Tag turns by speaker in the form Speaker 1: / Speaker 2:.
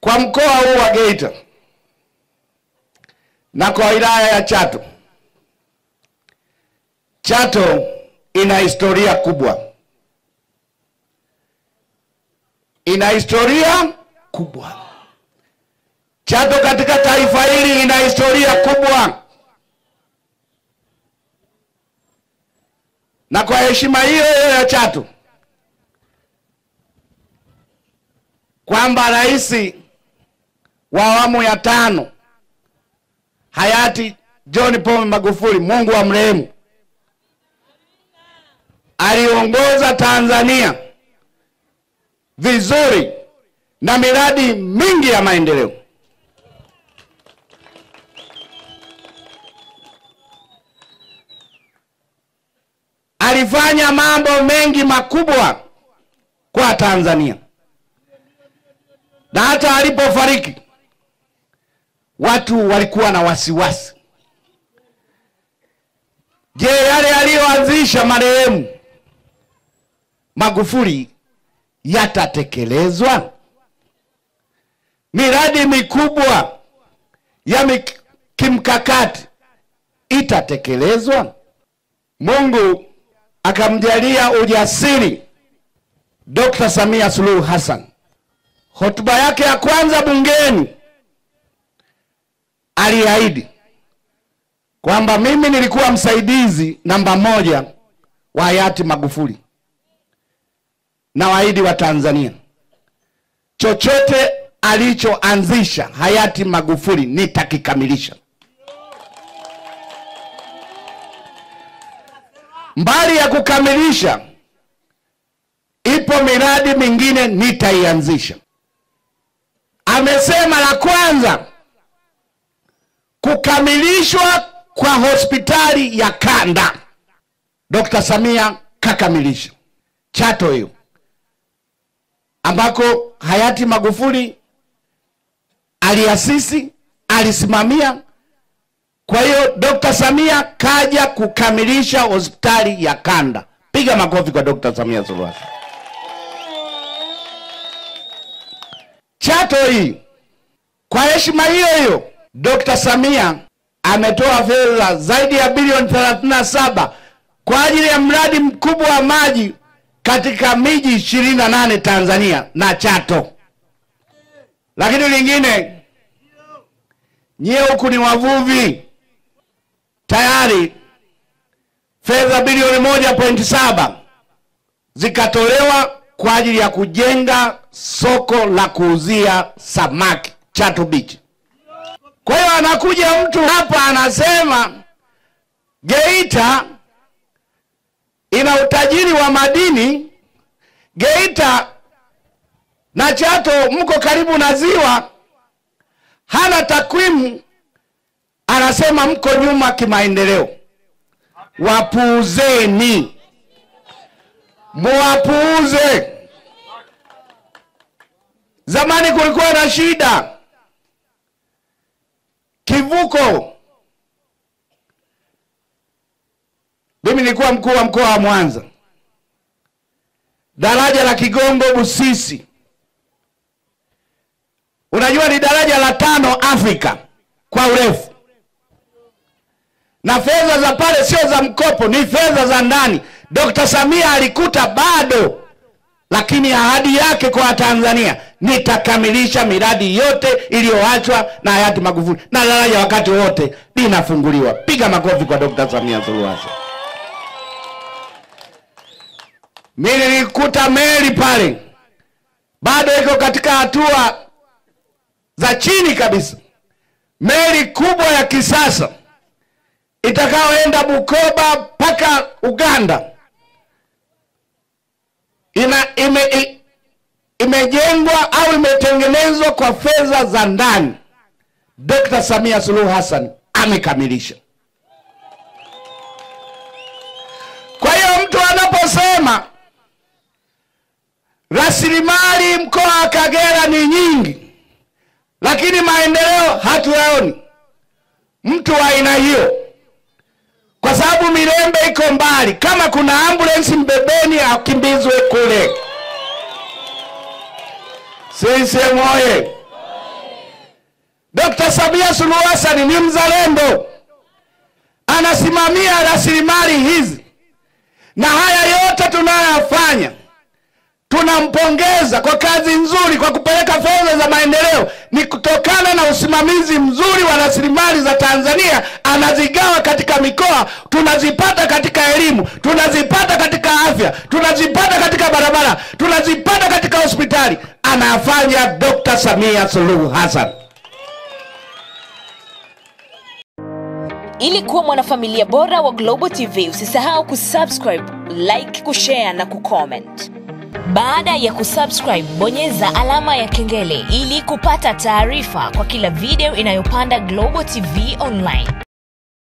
Speaker 1: Kwa mkoa huu wa Geita na kwa wilaya ya Chato, Chato ina historia kubwa. Ina historia kubwa. Chato katika taifa hili ina historia kubwa. Na kwa heshima hiyo ya Chato, kwamba rais wa awamu ya 5 hayati John Pombe Magufuli, Mungu amrehemu, aliongoza Tanzania vizuri na miradi mingi ya maendeleo. Alifanya mambo mengi makubwa kwa Tanzania. Na hata alipofariki, watu walikuwa na wasiwasi. Je, yale aliyoanzisha marehemu Magufuli yatatekelezwa? Miradi mikubwa ya kimkakati itatekelezwa? Mungu akamjalia ujasiri Dr. Samia Suluhu Hassan. Hotuba yake ya kwanza bungeni aliahidi kwamba mimi nilikuwa msaidizi namba 1 wa hayati Magufuli, na waahidi wa Tanzania, chochote alichoanzisha hayati Magufuli nitakikamilisha. Mbali ya kukamilisha, ipo miradi mingine nitaianzisha. Amesema la kwanza, kukamilishwa kwa hospitali ya kanda. Dr. Samia kakamilisha Chato hiyo, ambako hayati Magufuli aliasisi, alisimamia. Kwa hiyo Dr. Samia kaja kukamilisha hospitali ya kanda. Piga makofi kwa Dr. Samia Suluhu Hassan. Chato hii, kwa heshima hiyo hiyo, Dr. Samia ametoa fedha zaidi ya bilioni 37 kwa ajili ya mradi mkubwa wa maji katika miji 28 Tanzania na Chato. Lakini lingine, nyie huku ni wavuvi, tayari fedha bilioni 1.7 zikatolewa kwa ajili ya kujenga soko la kuuzia samaki Chato Beach. Kwa hiyo anakuja mtu hapa anasema Geita ina utajiri wa madini, Geita na Chato mko karibu na ziwa, hana takwimu, anasema mko nyuma kimaendeleo. Wapuuzeni, muwapuuze. Zamani kulikuwa na shida kivuko. Mimi nilikuwa mkuu wa mkoa wa Mwanza. Daraja la Kigongo Busisi, unajua ni daraja la 5 Afrika kwa urefu, na fedha za pale sio za mkopo, ni fedha za ndani. Dr. Samia alikuta bado, lakini ahadi yake kwa Tanzania, nitakamilisha miradi yote iliyoachwa na hayati Magufuli, na daraja wakati wote linafunguliwa. Piga makofi kwa Dr. Samia Suluhu Hassan. Mimi nilikuta meli pale bado iko katika hatua za chini kabisa. Meli kubwa ya kisasa itakaoenda Bukoba mpaka Uganda imejengwa au imetengenezwa kwa fedha za ndani. Dr. Samia Suluhu Hassan amekamilisha. Kwa hiyo mtu anaposema rasilimali mkoa wa Kagera ni nyingi, lakini maendeleo hatuyaoni, mtu wa aina hiyo, kwa sababu Mirembe iko mbali, kama kuna ambulance mbebeni akimbizwe kule. Sisi moye. Dr. Samia Suluhu Hassan ni mzalendo, anasimamia rasilimali hizi, na haya yote tunayofanya tunampongeza kwa kazi nzuri, kwa kupeleka fedha za maendeleo. Ni kutokana na usimamizi mzuri wa rasilimali za Tanzania. Anazigawa katika mikoa, tunazipata katika elimu, tunazipata katika afya, tunazipata katika barabara, tunazipata katika hospitali. Anafanya Dr. Samia Suluhu Hassan.
Speaker 2: Ili kuwa mwanafamilia bora wa Global TV, usisahau kusubscribe, like, kushare na kucomment. Baada ya kusubscribe, bonyeza alama ya kengele ili kupata taarifa kwa kila video inayopanda Global TV Online.